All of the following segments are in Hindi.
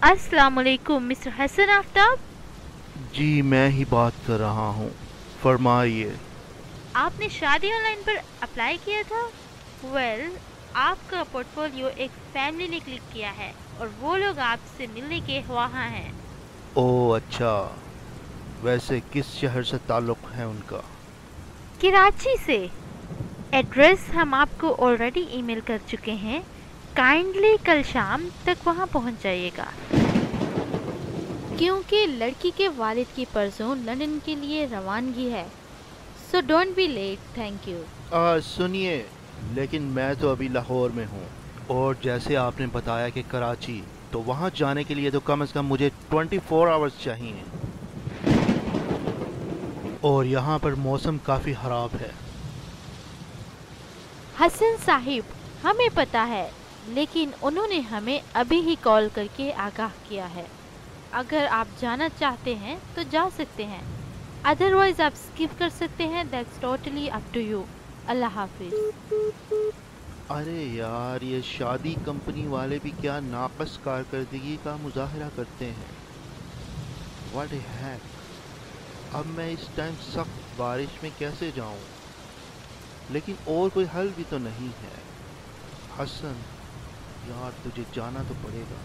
अस्सलाम वालेकुम मिस्टर हसन आफ्ताब। जी, मैं ही बात कर रहा हूँ। फरमाइए। आपने शादी ऑनलाइन पर अप्लाई किया था। आपका पोर्टफोलियो एक फैमिली ने क्लिक किया है और वो लोग आपसे मिलने के वहाँ हैं। ओह अच्छा। वैसे किस शहर से ताल्लुक़ है उनका? कराची से। एड्रेस हम आपको ऑलरेडी ईमेल कर चुके हैं। काइंडली कल शाम तक वहाँ पहुँच जाइएगा, क्योंकि लड़की के वालिद की परसों लंदन के लिए रवानगी है। So don't be late. Thank you. सुनिए, लेकिन मैं तो अभी लाहौर में हूँ, और जैसे आपने बताया कि कराची, तो वहाँ जाने के लिए तो कम से कम मुझे 24 आवर्स चाहिए, और यहाँ पर मौसम काफ़ी ख़राब है। हसन साहिब, हमें पता है, लेकिन उन्होंने हमें अभी ही कॉल करके आगाह किया है। अगर आप जाना चाहते हैं तो जा सकते हैं, अदरवाइज आप स्किप कर सकते हैं। That's totally up to you. अल्लाह हाफिज। अरे यार, ये शादी कंपनी वाले भी क्या नाकस कारकर्दगी का मुजाहरा करते हैं। What A hack. अब मैं इस टाइम सख्त बारिश में कैसे जाऊँ? लेकिन और कोई हल भी तो नहीं है। हसन, यार तुझे जाना तो पड़ेगा।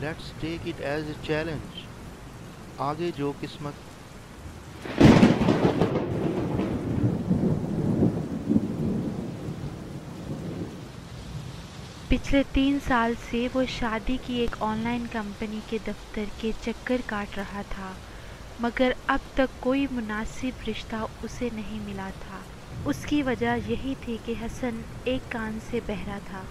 Let's take it as a challenge. आगे जो किस्मत। पिछले 3 साल से वो शादी की एक ऑनलाइन कंपनी के दफ्तर के चक्कर काट रहा था, मगर अब तक कोई मुनासिब रिश्ता उसे नहीं मिला था। उसकी वजह यही थी कि हसन एक कान से बहरा था।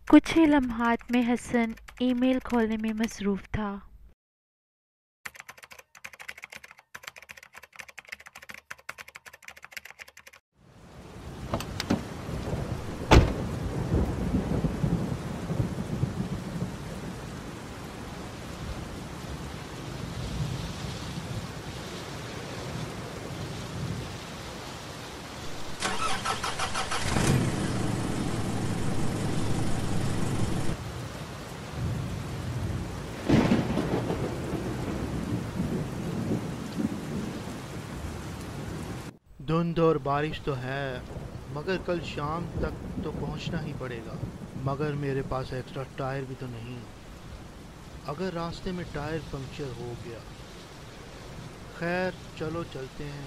कुछ ही लम्हात में हसन ईमेल खोलने में मसरूफ़ था। धुंध और बारिश तो है, मगर कल शाम तक तो पहुंचना ही पड़ेगा। मगर मेरे पास एक्स्ट्रा टायर भी तो नहीं। अगर रास्ते में टायर पंक्चर हो गया। खैर, चलो चलते हैं।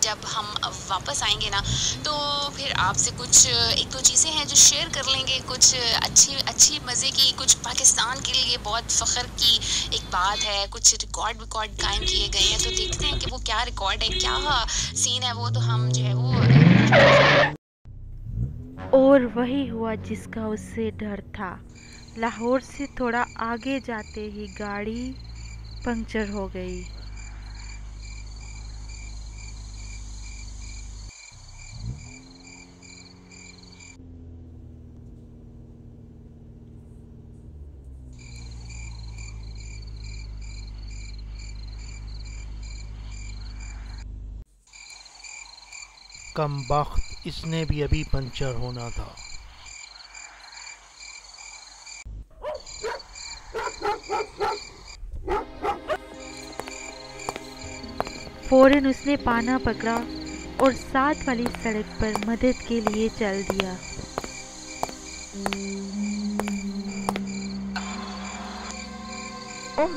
जब हम वापस आएंगे ना, तो फिर आपसे कुछ एक दो चीज़ें हैं जो शेयर कर लेंगे, कुछ अच्छी अच्छी मज़े की, कुछ पाकिस्तान के लिए बहुत फ़ख्र की एक बात है, कुछ रिकॉर्ड विकॉर्ड कायम किए गए हैं, तो देखते हैं कि वो क्या रिकॉर्ड है, क्या सीन है, वो तो हम जो है वो। और वही हुआ जिसका उससे डर था। लाहौर से थोड़ा आगे जाते ही गाड़ी पंक्चर हो गई। कमबख्त, इसने भी अभी पंचर होना था। फौरन उसने पाना पकड़ा और साथ वाली सड़क पर मदद के लिए चल दिया। और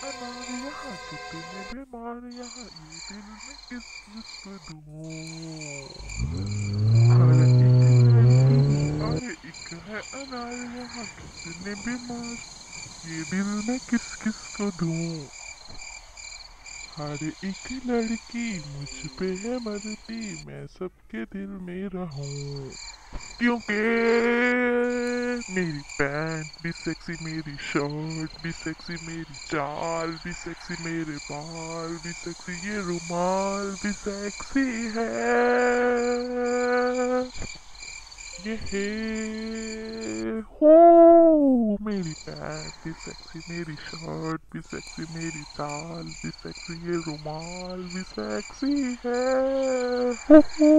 अनार यहाँ तो तुम्हें बीमार यहाँ ये दिल में किस दूँ। हाल एक है है अनार यहाँ कितने बीमार, ये दिल में किस किस को दूं। हर एक लड़की मुझ पे है मरती, मैं सबके दिल में रहूं। क्योंकि मेरी पैंट भी सेक्सी, मेरी शर्ट भी सेक्सी, मेरी चाल भी सेक्सी, मेरे बाल भी सेक्सी, ये रुमाल भी सेक्सी है। ये हो मेरी पैंट भी सेक्सी, मेरी शर्ट भी सेक्सी, मेरी चाल भी सेक्सी, ये रुमाल भी सेक्सी है। हो।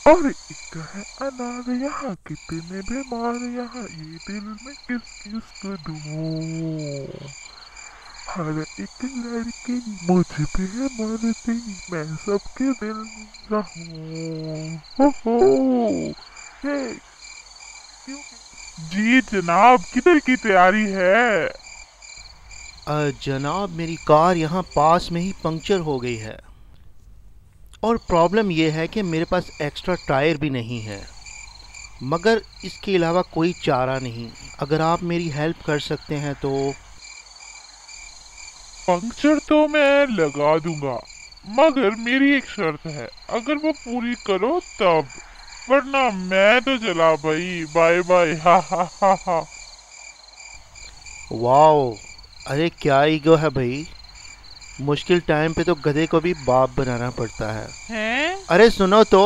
और एक है अनार यहाँ कितने बीमार, यहाँ ये दिल में किस किस को दूं। हर एक लड़की मुझ पे है मरती, मैं सबके दिल में रहूं। हो। हे, जी जनाब, किधर की तैयारी है? जनाब मेरी कार यहाँ पास में ही पंक्चर हो गई है और प्रॉब्लम यह है कि मेरे पास एक्स्ट्रा टायर भी नहीं है, मगर इसके अलावा कोई चारा नहीं। अगर आप मेरी हेल्प कर सकते हैं तो। पंक्चर तो मैं लगा दूंगा, मगर मेरी एक शर्त है, अगर वो पूरी करो तब, वरना मैं तो चला भाई, बाय बाय। हा हा हा हा। वाओ, अरे क्या ईगो है भाई, मुश्किल टाइम पे तो गधे को भी बाप बनाना पड़ता है। हैं? अरे सुनो तो,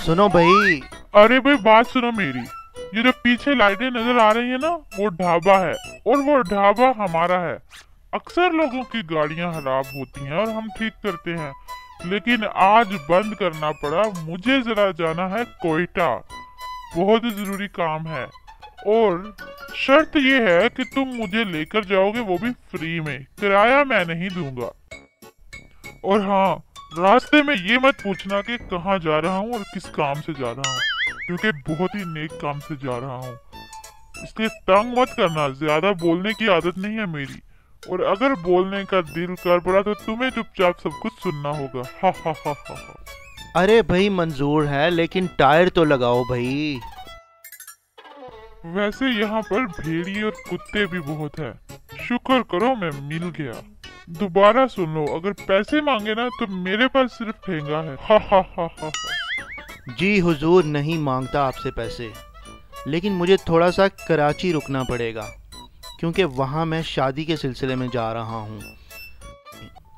सुनो भाई। अरे भाई बात सुनो मेरी, ये जो पीछे लाइटें नजर आ रही है ना, वो ढाबा है और वो ढाबा हमारा है। अक्सर लोगों की गाड़ियां खराब होती हैं और हम ठीक करते हैं, लेकिन आज बंद करना पड़ा। मुझे जरा जाना है कोयटा, बहुत ही जरूरी काम है, और शर्त ये है कि तुम मुझे लेकर जाओगे, वो भी फ्री में, किराया मैं नहीं दूंगा। और हाँ, रास्ते में ये मत पूछना कि कहाँ जा रहा हूँ और किस काम से जा रहा हूँ, क्योंकि बहुत ही नेक काम से जा रहा हूँ। इसलिए तंग मत करना, ज्यादा बोलने की आदत नहीं है मेरी, और अगर बोलने का दिल कर पड़ा तो तुम्हें चुपचाप सब कुछ सुनना होगा। हा हा हा हा हा। अरे भाई मंजूर है, लेकिन टायर तो लगाओ भाई। वैसे यहाँ पर भेड़िए और कुत्ते भी बहुत है, शुक्र करो मैं मिल गया। दोबारा सुन लो, अगर पैसे मांगे ना तो मेरे पास सिर्फ ठेंगा है। हा हा हा हा। जी हुजूर, नहीं मांगता आपसे पैसे, लेकिन मुझे थोड़ा सा कराची रुकना पड़ेगा, क्योंकि वहाँ मैं शादी के सिलसिले में जा रहा हूँ,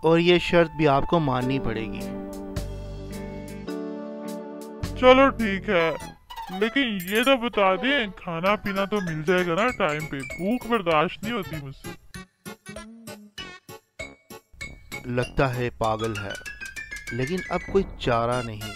और ये शर्त भी आपको माननी पड़ेगी। चलो ठीक है, लेकिन ये तो बता दें, खाना पीना तो मिल जाएगा ना टाइम पे, भूख बर्दाश्त नहीं होती मुझसे। लगता है पागल है, लेकिन अब कोई चारा नहीं।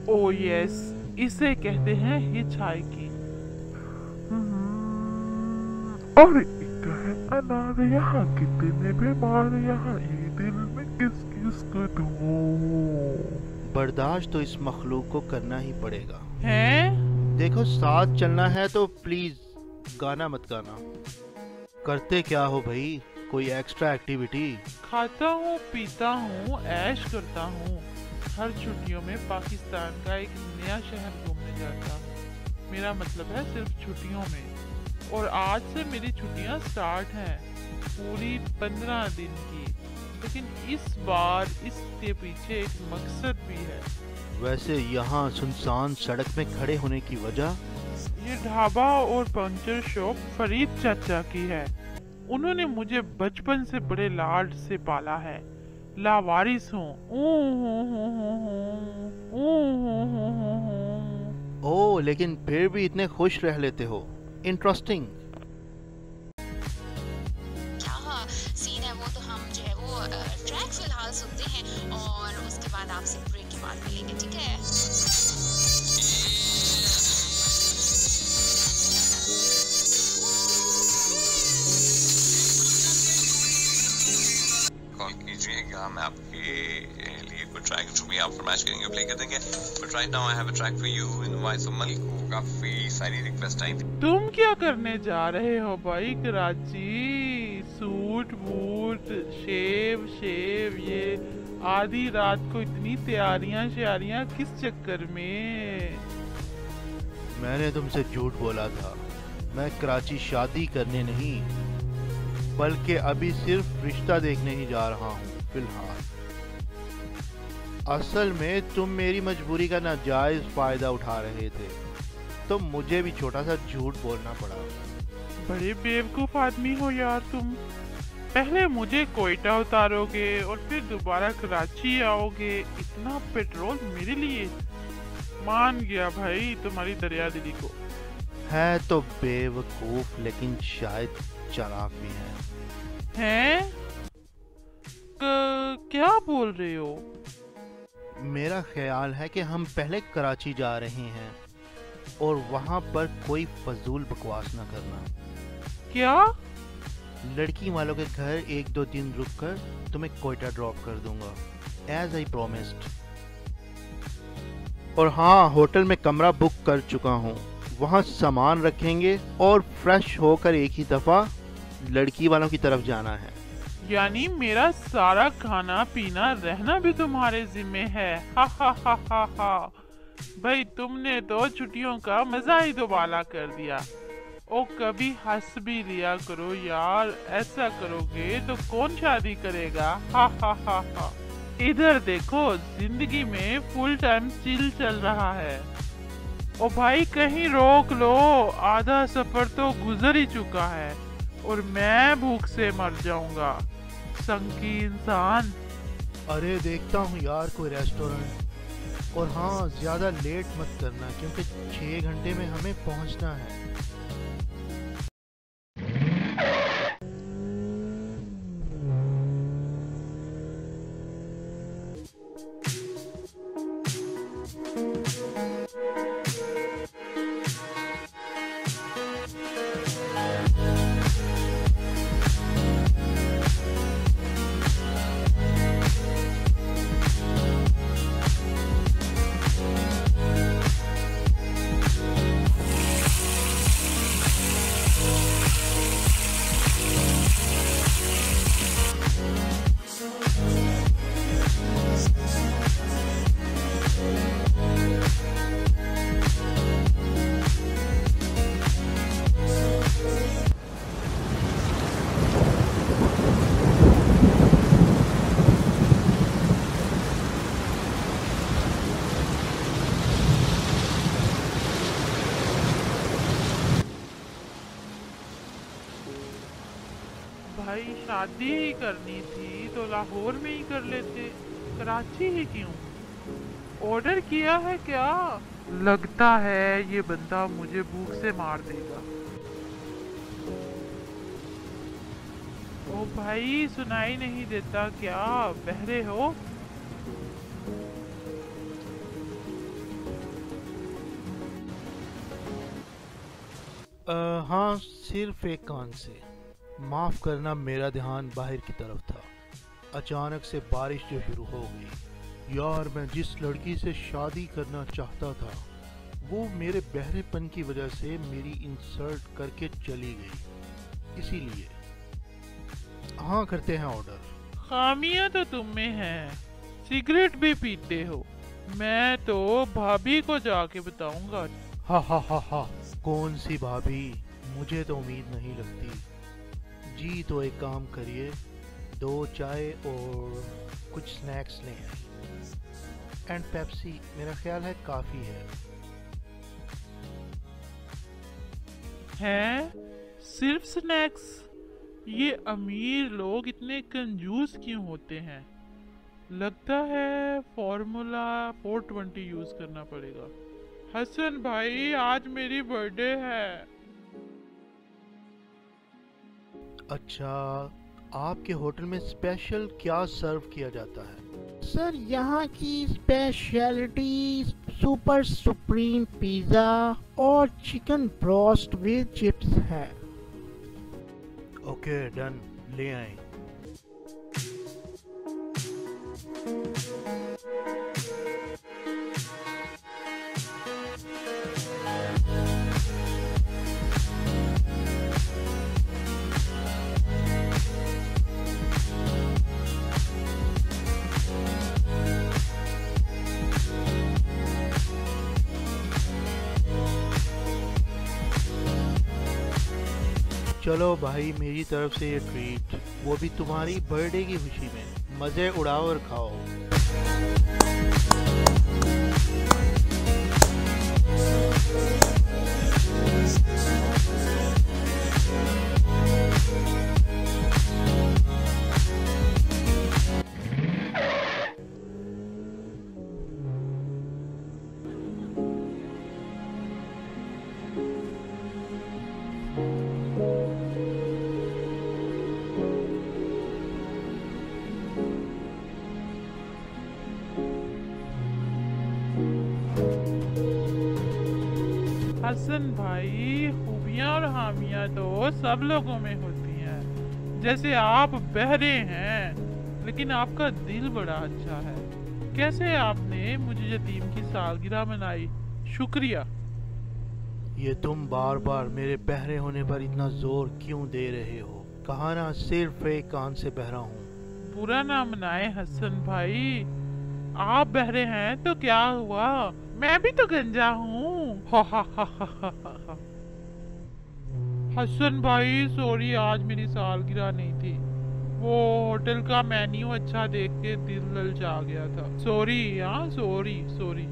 ओह यस, इसे कहते हैं हिचहाइकिंग। और एक है अनार यहाँ कितने बीमार, यहाँ ये दिल में किस किस को दूं। बर्दाश्त तो इस मखलूक को करना ही पड़ेगा। हैं? देखो, साथ चलना है तो प्लीज गाना मत गाना। करते क्या हो भाई, कोई एक्स्ट्रा एक्टिविटी? खाता हूँ, पीता हूँ, ऐश करता हूँ। हर छुट्टियों में पाकिस्तान का एक नया शहर घूमने जाता हूँ। मेरा मतलब है सिर्फ छुट्टियों में, और आज से मेरी छुट्टियाँ स्टार्ट हैं, पूरी 15 दिन की। लेकिन इस बार इसके पीछे एक मकसद भी है। वैसे यहाँ सुनसान सड़क में खड़े होने की वजह? ये ढाबा और पंक्चर शॉप फरीद चाचा की है। उन्होंने मुझे बचपन से बड़े लाड से पाला है, लावारिस हूँ। ओह, लेकिन फिर भी इतने खुश रह लेते हो, इंटरेस्टिंग। क्या सीन है वो तो हम जो है वो ट्रैक फिलहाल सुनते हैं, और उसके बाद आपसे ब्रेक के बाद मिलेंगे, ठीक है? कॉल कीजिएगा, मैं आपके लिए कोई ट्रैक जो भी आप फरमाइश करेंगे प्ले कर देंगे। But right now I have a track for you in voice of Malik को काफी सारी रिक्वेस्ट आई थी। तुम क्या करने जा रहे हो भाई कराची? सूट बूट शेव शेव ये आधी रात को इतनी तैयारियां श्यारियां किस चक्कर में? मैंने तुमसे झूठ बोला था। मैं कराची शादी करने नहीं बल्कि अभी सिर्फ रिश्ता देखने ही जा रहा हूँ फिलहाल। असल में तुम मेरी मजबूरी का नाजायज फायदा उठा रहे थे तो मुझे भी छोटा सा झूठ बोलना पड़ा। बड़े बेवकूफ आदमी हो यार तुम। पहले मुझे कोयटा उतारोगे और फिर दोबारा कराची आओगे। इतना पेट्रोल मेरे लिए? मान गया भाई तुम्हारी दरिया दिली को। है तो बेवकूफ लेकिन शायद चालाक भी है। हैं? क्या बोल रहे हो? मेरा ख्याल है कि हम पहले कराची जा रहे हैं और वहाँ पर कोई फजूल बकवास ना करना। क्या? लड़की वालों के घर 1-2 दिन रुककर तुम्हें कोयटा ड्रॉप कर दूंगा एज आई प्रोमिस्ड। और हाँ, होटल में कमरा बुक कर चुका हूँ। वहाँ सामान रखेंगे और फ्रेश होकर एक ही दफा लड़की वालों की तरफ जाना है। यानी मेरा सारा खाना पीना रहना भी तुम्हारे जिम्मे है? हा हा हा हा हा। भाई तुमने तो छुट्टियों का मजा ही दोबारा कर दिया। ओ कभी हंस भी लिया करो यार। ऐसा करोगे तो कौन शादी करेगा? हा हा हा हा। इधर देखो जिंदगी में फुल टाइम चिल चल रहा है। ओ भाई कहीं रोक लो, आधा सफर तो गुजर ही चुका है और मैं भूख से मर जाऊंगा। संकी इंसान। अरे देखता हूँ यार कोई रेस्टोरेंट। और हाँ, ज्यादा लेट मत करना क्योंकि 6 घंटे में हमें पहुंचना है। भाई शादी ही करनी थी तो लाहौर में ही कर लेते, कराची ही क्यों? ऑर्डर किया है क्या? लगता है ये बंदा मुझे भूख से मार देगा। ओ भाई सुनाई नहीं देता क्या? बहरे हो? हाँ, सिर्फ एक कान से। माफ करना, मेरा ध्यान बाहर की तरफ था। अचानक से बारिश जो शुरू हो गई। यार मैं जिस लड़की से शादी करना चाहता था वो मेरे बहरेपन की वजह से मेरी इंसल्ट करके चली गई। इसीलिए हाँ, करते हैं ऑर्डर। खामियां तो तुम में हैं, सिगरेट भी पीते हो। मैं तो भाभी को जाके बताऊंगा। हा हा हा हा। कौन सी भाभी? मुझे तो उम्मीद नहीं लगती। जी तो एक काम करिए, 2 चाय और कुछ स्नैक्स लें एंड पेप्सी। मेरा ख्याल है काफ़ी है। हैं? सिर्फ स्नैक्स? ये अमीर लोग इतने कंजूस क्यों होते हैं? लगता है फॉर्मूला 420 यूज करना पड़ेगा। हसन भाई आज मेरी बर्थडे है। अच्छा, आपके होटल में स्पेशल क्या सर्व किया जाता है? सर यहाँ की स्पेशलिटी सुपर सुप्रीम पिज़्ज़ा और चिकन ब्रोस्ट विद चिप्स है। ओके डन, ले आए। चलो भाई, मेरी तरफ से ये ट्रीट, वो भी तुम्हारी बर्थडे की खुशी में। मजे उड़ाओ और खाओ। हसन भाई, खूबियाँ और हामियाँ तो सब लोगों में होती हैं। जैसे आप बहरे हैं, लेकिन आपका दिल बड़ा अच्छा है। कैसे आपने मुझे यतीम की सालगिरह मनाई? शुक्रिया। ये तुम बार बार मेरे बहरे होने पर इतना जोर क्यों दे रहे हो? कहा ना, सिर्फ एक कान से बहरा हूँ। बुरा ना मनाए हसन भाई, आप बहरे हैं तो क्या हुआ, मैं भी तो गंजा हूँ। हसन भाई सॉरी, आज मेरी सालगिरह नहीं थी। वो होटल का मेन्यू अच्छा देख के दिल ललचा गया था। सॉरी, हाँ सॉरी सॉरी।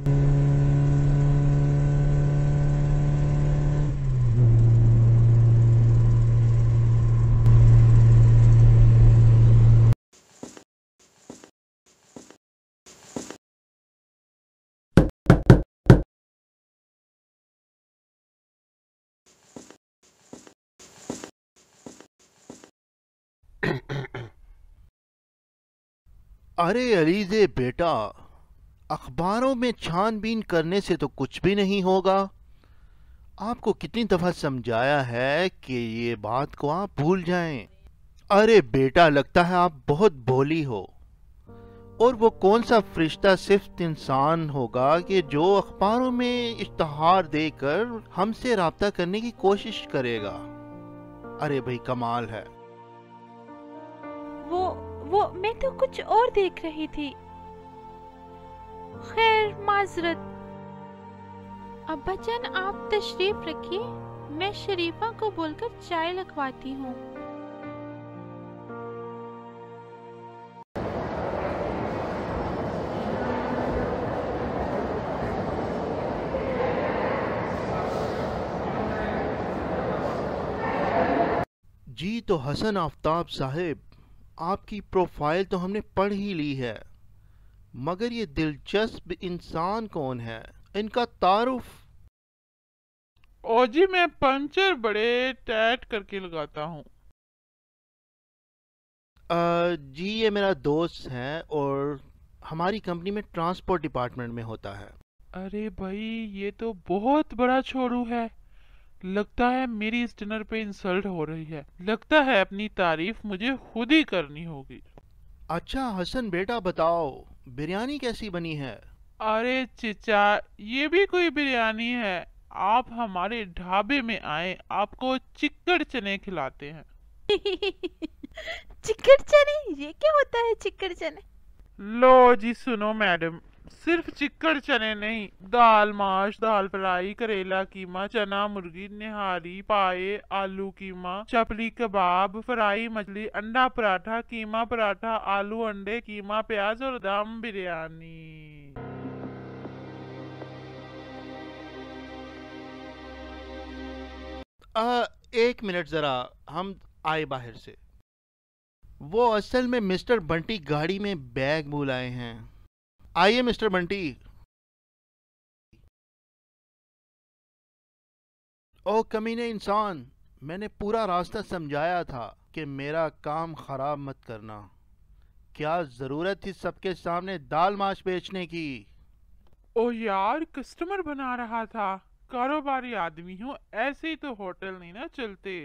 अरे अलीज़े बेटा, अखबारों में छानबीन करने से तो कुछ भी नहीं होगा। आपको कितनी दफा समझाया है कि ये बात को आप भूल जाएं। अरे बेटा, लगता है आप बहुत भोली हो। और वो कौन सा फरिश्ता सिर्फ इंसान होगा कि जो अखबारों में इश्तहार देकर हमसे राब्ता करने की कोशिश करेगा। अरे भाई, कमाल है। वो मैं तो कुछ और देख रही थी। खैर, माजरत। अब्बाजान, आप तशरीफ रखिए, मैं शरीफा को बोलकर चाय लगवाती हूँ। जी तो हसन आफ्ताब साहिब, आपकी प्रोफाइल तो हमने पढ़ ही ली है, मगर ये दिलचस्प इंसान कौन है? इनका तारुफ। ओ जी, मैं पंचर बड़े टैट करके लगाता हूँ। जी, ये मेरा दोस्त है और हमारी कंपनी में ट्रांसपोर्ट डिपार्टमेंट में होता है। अरे भाई, ये तो बहुत बड़ा छोरू है। लगता है मेरी इस डिनर पे इंसल्ट हो रही है। लगता है अपनी तारीफ मुझे खुद ही करनी होगी। अच्छा हसन बेटा, बताओ बिरयानी कैसी बनी है? अरे चिचा, ये भी कोई बिरयानी है? आप हमारे ढाबे में आए, आपको चिक्कड़ चने खिलाते हैं। चिकन चने? ये क्या होता है चिकन चने? लो जी सुनो मैडम, सिर्फ चिक्कड़ चने नहीं, दाल माश, दाल फ्राई, करेला कीमा, चना मुर्गी, निहारी, पाए, आलू कीमा, चपली कबाब, फ्राई मछली, अंडा पराठा, कीमा पराठा, आलू अंडे, कीमा प्याज और दम बिरयानी। एक मिनट जरा, हम आए बाहर से। वो असल में मिस्टर बंटी गाड़ी में बैग भूल आए हैं। आइए मिस्टर बंटी। ओ कमीने इंसान, मैंने पूरा रास्ता समझाया था कि मेरा काम खराब मत करना। क्या जरूरत थी सबके सामने दाल माश बेचने की? ओ यार, कस्टमर बना रहा था। कारोबारी आदमी हूँ, ऐसे ही तो होटल नहीं ना चलते।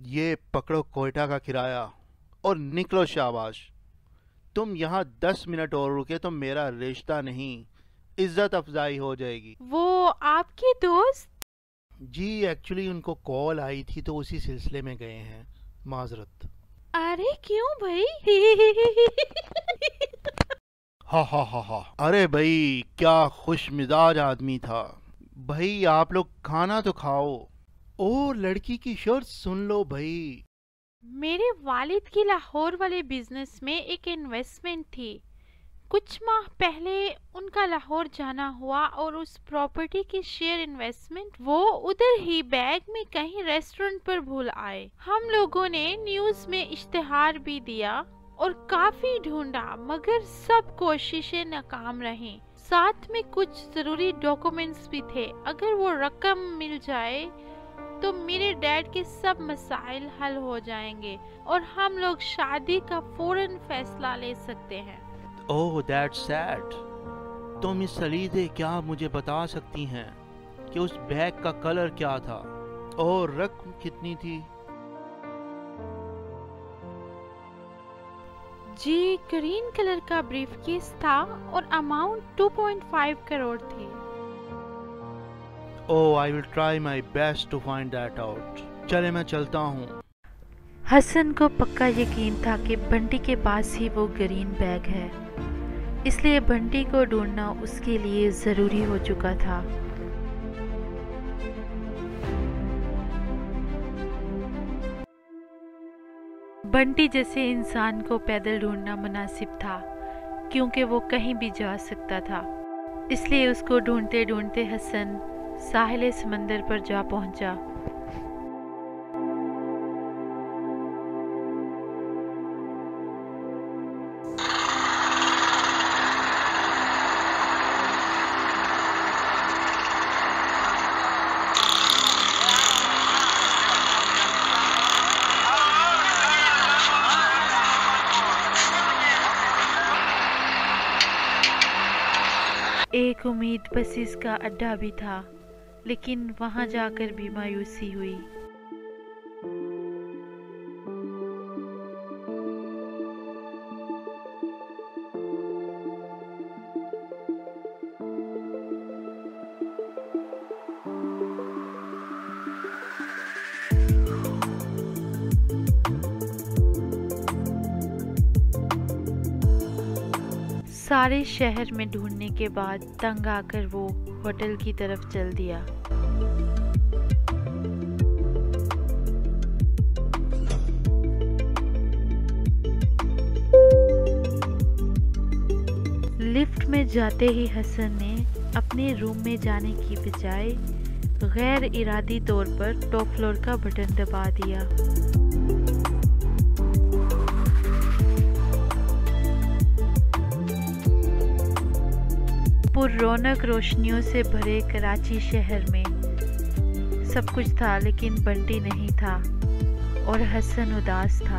ये पकड़ो कोयटा का किराया और निकलो शाबाश। तुम यहाँ 10 मिनट और रुके तो मेरा रिश्ता नहीं, इज्जत अफजाई हो जाएगी। वो आपके दोस्त? जी एक्चुअली उनको कॉल आई थी तो उसी सिलसिले में गए हैं, माजरत। अरे क्यों भाई? हा हा हा हा। अरे भाई, क्या खुश मिजाज आदमी था। भाई आप लोग खाना तो खाओ। ओ लड़की की शर्त सुन लो भाई। मेरे वालिद की लाहौर वाले बिजनेस में एक इन्वेस्टमेंट थी। कुछ माह पहले उनका लाहौर जाना हुआ और उस प्रॉपर्टी की शेयर इन्वेस्टमेंट वो उधर ही बैग में कहीं रेस्टोरेंट पर भूल आए। हम लोगों ने न्यूज़ में इश्तिहार भी दिया और काफी ढूंढा, मगर सब कोशिशें नाकाम रहीं। साथ में कुछ जरूरी डॉक्यूमेंट्स भी थे। अगर वो रकम मिल जाए तो मेरे डैड के सब मसाइल हल हो जाएंगे और हम लोग शादी का फौरन फैसला ले सकते हैं। Oh that's sad. तो मिस सलीदे क्या मुझे बता सकती हैं कि उस बैग का कलर क्या था और रकम कितनी थी? जी, ग्रीन कलर का ब्रीफकेस था और अमाउंट 2.5 करोड़ थी। Oh I will try my best to find that out. चले मैं चलता हूँ। हसन को पक्का यकीन था कि बंटी के पास ही वो ग्रीन बैग है, इसलिए बंटी को ढूंढना उसके लिए ज़रूरी हो चुका था। बंटी जैसे इंसान को पैदल ढूंढना मुनासिब था, क्योंकि वो कहीं भी जा सकता था। इसलिए उसको ढूंढते ढूंढते हसन साहिल समंदर पर जा पहुंचा। एक उम्मीद बसेस का अड्डा भी था, लेकिन वहां जाकर भी मायूसी हुई। सारे शहर में ढूंढने के बाद तंग आकर वो होटल की तरफ चल दिया। लिफ्ट में जाते ही हसन ने अपने रूम में जाने की बजाय गैर इरादी तौर पर टॉप फ्लोर का बटन दबा दिया। रौनक रोशनियों से भरे कराची शहर में सब कुछ था, लेकिन बंटी नहीं था और हसन उदास था।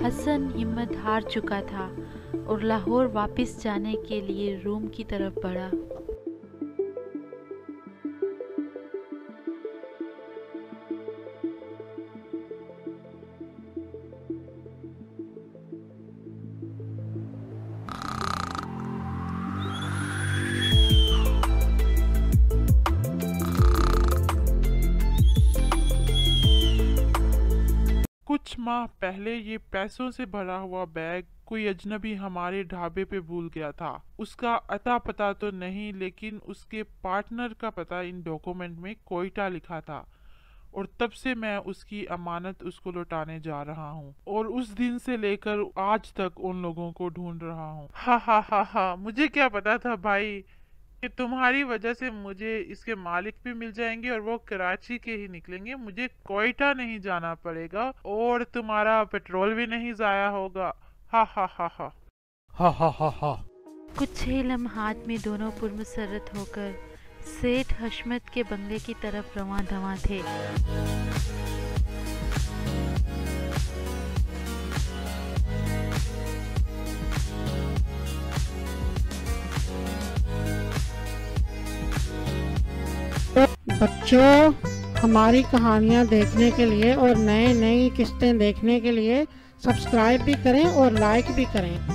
हसन हिम्मत हार चुका था और लाहौर वापस जाने के लिए रूम की तरफ बढ़ा। कुछ माह पहले ये पैसों से भरा हुआ बैग कोई अजनबी हमारे ढाबे पे भूल गया था। उसका अता पता तो नहीं, लेकिन उसके पार्टनर का पता इन डॉक्यूमेंट में कोयटा लिखा था और तब से मैं उसकी अमानत उसको लौटाने जा रहा हूँ और उस दिन से लेकर आज तक उन लोगों को ढूंढ रहा हूँ। हा हा हा हा, मुझे क्या पता था भाई कि तुम्हारी वजह से मुझे इसके मालिक भी मिल जाएंगे और वो कराची के ही निकलेंगे। मुझे कोयटा नहीं जाना पड़ेगा और तुम्हारा पेट्रोल भी नहीं जाया होगा। हा हा हा हा हा हा हा हा। कुछ ही लम्हात में दोनों पुरमसरत होकर सेठ हशमत के बंगले की तरफ रवां धवां थे। बच्चों, हमारी कहानियाँ देखने के लिए और नई किस्तें देखने के लिए सब्सक्राइब भी करें और लाइक भी करें।